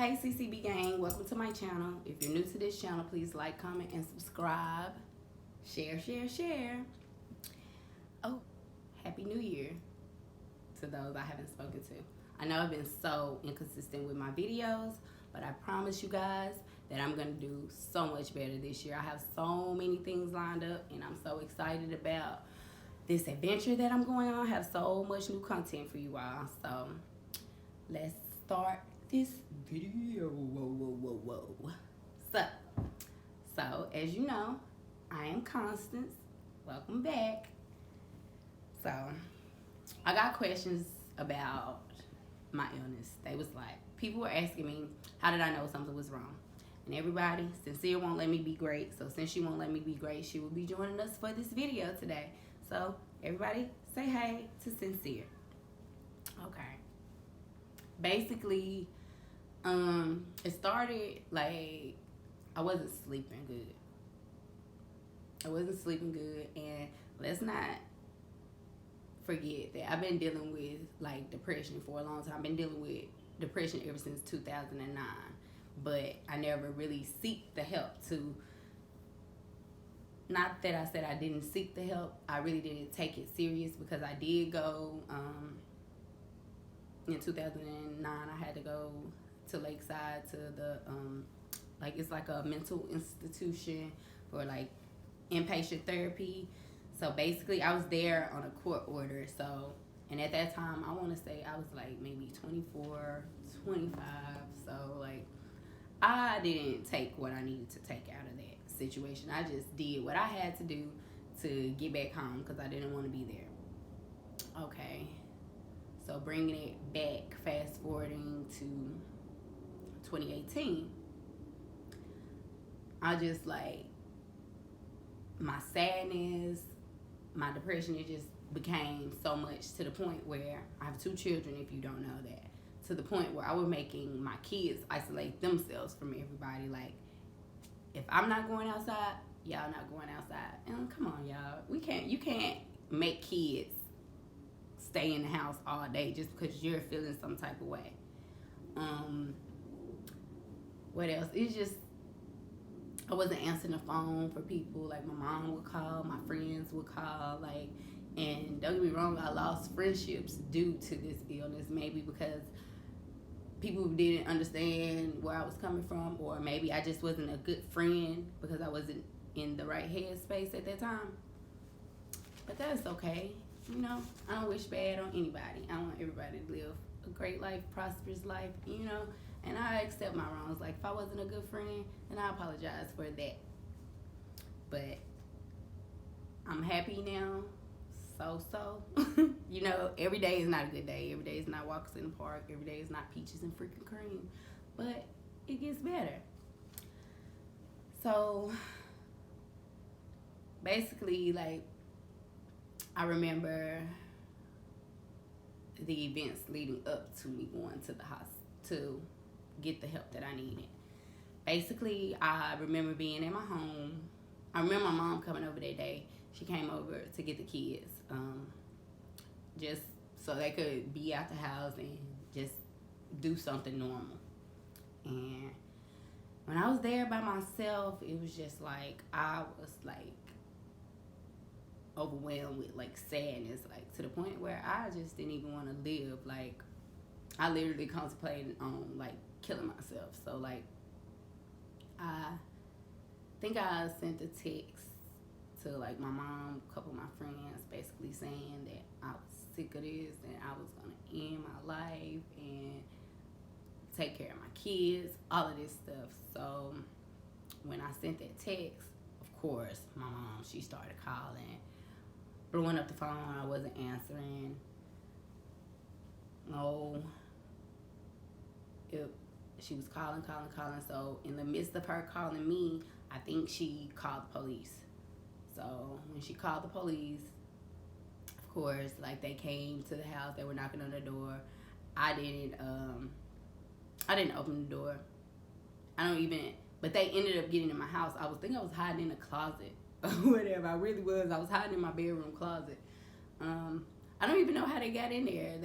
Hey CCB gang, welcome to my channel. If you're new to this channel, please like, comment, and subscribe. Share, share, share. Oh, Happy New Year to those I haven't spoken to. I know I've been so inconsistent with my videos, but I promise you guys that I'm gonna do so much better this year. I have so many things lined up and I'm so excited about this adventure that I'm going on. I have so much new content for you all. So let's start this video. Whoa. So as you know, I am Constance. Welcome back. So I got questions about my illness. They was like, people were asking me, how did I know something was wrong? And everybody, Sincere won't let me be great. So since she won't let me be great, she will be joining us for this video today. So everybody say hey to Sincere. Okay. Basically, it started like I wasn't sleeping good. And let's not forget that I've been dealing with like depression for a long time. I've been dealing with depression ever since 2009, but I never really seek the help to. Not that I said I didn't seek the help. I really didn't take it serious because I did go. In 2009, I had to go to Lakeside to the like it's like a mental institution for like inpatient therapy. So basically I was there on a court order. So, and at that time I want to say I was like maybe 24, 25. So like I didn't take what I needed to take out of that situation. I just did what I had to do to get back home because I didn't want to be there. Okay. So bringing it back, fast forwarding to 2018, I just like my sadness, my depression, it just became so much to the point where I have 2 children, if you don't know that, to the point where I was making my kids isolate themselves from everybody. Like, if I'm not going outside, y'all not going outside. And come on, y'all. You can't make kids stay in the house all day just because you're feeling some type of way. What else? It's just I wasn't answering the phone for people. Like my mom would call, my friends would call, like, and don't get me wrong, I lost friendships due to this illness, maybe because people didn't understand where I was coming from, or maybe I just wasn't a good friend because I wasn't in the right headspace at that time. But that's okay. You know, I don't wish bad on anybody. I want everybody to live a great life, prosperous life, you know, and I accept my wrongs. Like, if I wasn't a good friend, then I apologize for that. But I'm happy now. So. You know, every day is not a good day. Every day is not walks in the park. Every day is not peaches and freaking cream. But it gets better. So, basically, like, I remember the events leading up to me going to the hospital to get the help that I needed. Basically, I remember being in my home. I remember my mom coming over that day. She came over to get the kids, just so they could be out the house and just do something normal. And when I was there by myself, it was just like I was like overwhelmed with like sadness, like to the point where I just didn't even want to live. Like I literally contemplated on like killing myself. So like I think I sent a text to like my mom, a couple of my friends, basically saying that I was sick of this and I was gonna end my life and take care of my kids, all of this stuff. So when I sent that text, of course my mom, she started calling, blowing up the phone. I wasn't answering. She was calling. So in the midst of her calling me, I think she called the police. So when she called the police, of course, like they came to the house, they were knocking on the door. I didn't open the door. But they ended up getting in my house. I was hiding in a closet or whatever. I really was. I was hiding in my bedroom closet. I don't even know how they got in there.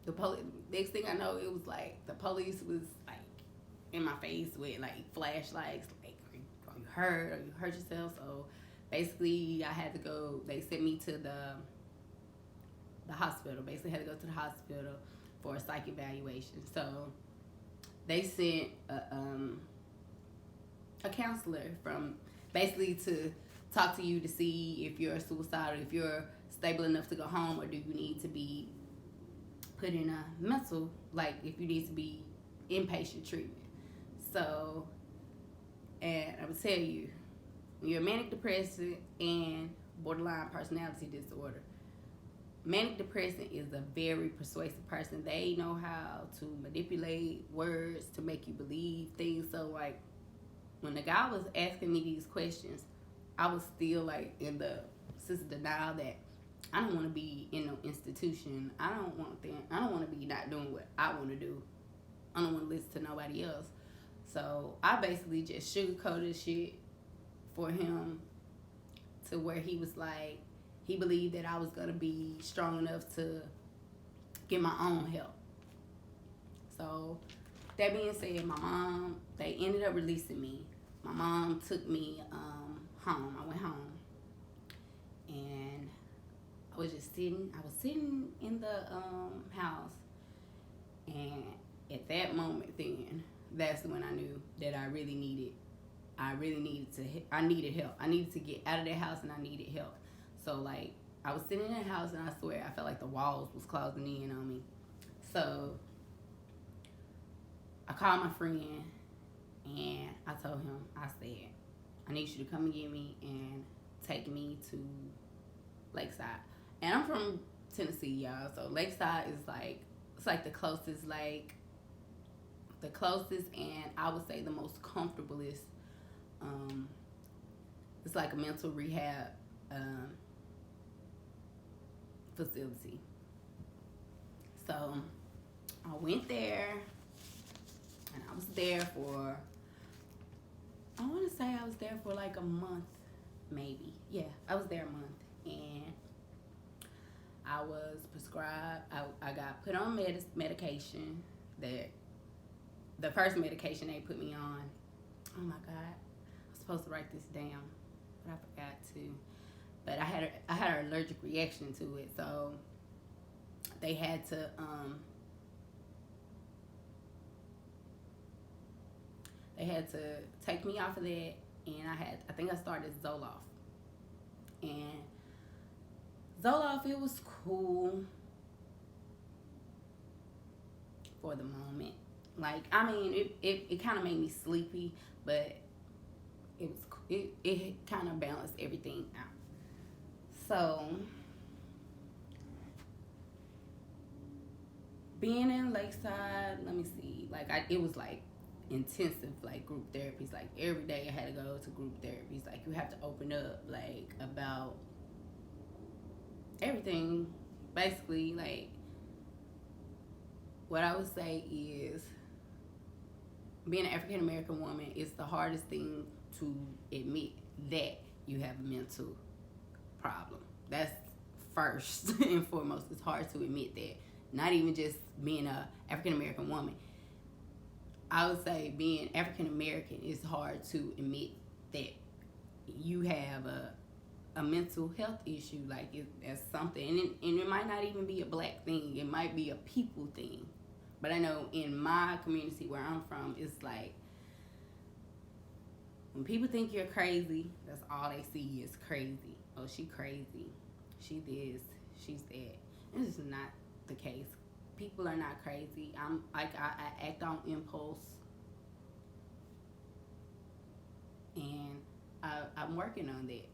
The police, next thing I know, it was like the police was like in my face with like flashlights, like are you hurt? Or you hurt yourself? So basically, I had to go. They sent me to the hospital. Basically, had to go to the hospital for a psych evaluation. So they sent a counselor from basically to talk to you to see if you're suicidal, if you're stable enough to go home, or do you need to be put in a mental, like if you need to be inpatient treatment. So, and I would tell you, when you're manic depressive and borderline personality disorder, manic depressive is a very persuasive person. They know how to manipulate words to make you believe things. So like when the guy was asking me these questions, I was still like in the sense of denial that I don't want to be in no institution. I don't want to be not doing what I want to do. I don't want to listen to nobody else. So I basically just sugarcoated shit for him to where he was like, he believed that I was going to be strong enough to get my own help. So that being said, my mom, they ended up releasing me. My mom took me home. I went home. And I was sitting in the house. And at that moment then, that's when I knew that I needed help. I needed to get out of that house, and I needed help. So like I was sitting in that house, and I swear I felt like the walls was closing in on me. So I called my friend, and I told him, I said, I need you to come and get me and take me to Lakeside. And I'm from Tennessee, y'all. So Lakeside is like, it's like the closest, and I would say the most comfortablest. It's like a mental rehab facility. So I went there, and I was there for, I want to say I was there for like a month, maybe. Yeah, I was there a month, and I was prescribed, I got put on medication. That the first medication they put me on, oh my God, I was supposed to write this down, but I forgot to. But I had an allergic reaction to it, so they had to take me off of that, and I think I started Zoloft. And Zoloft, it was cool for the moment. Like, I mean, it kind of made me sleepy, but it kind of balanced everything out. So being in Lakeside, let me see, like it was like intensive, like group therapies. Like every day I had to go to group therapies. Like you have to open up like about everything. Basically, like what I would say is being an African American woman is the hardest thing to admit that you have a mental problem. That's first and foremost. It's hard to admit that. Not even just being a African American woman. I would say being African American is hard to admit that you have a mental health issue. Like that's something, and it might not even be a black thing. It might be a people thing. But I know in my community where I'm from, it's like when people think you're crazy, that's all they see is crazy. Oh, she crazy. She this. She's that. And it's not the case. People are not crazy. I act on impulse, and I'm working on that.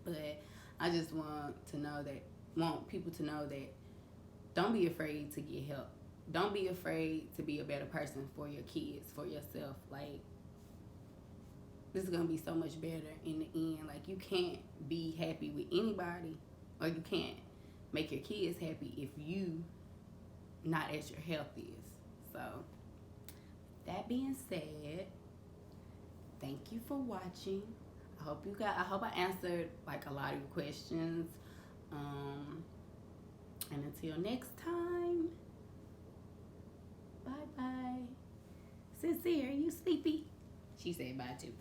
But I just want people to know that don't be afraid to get help. Don't be afraid to be a better person for your kids, for yourself. Like, this is going to be so much better in the end. Like, you can't be happy with anybody, or you can't make your kids happy if you not as your health is. So, that being said, thank you for watching. I hope I answered like a lot of your questions. And until next time, bye bye. Sincere, you sleepy? She said bye too.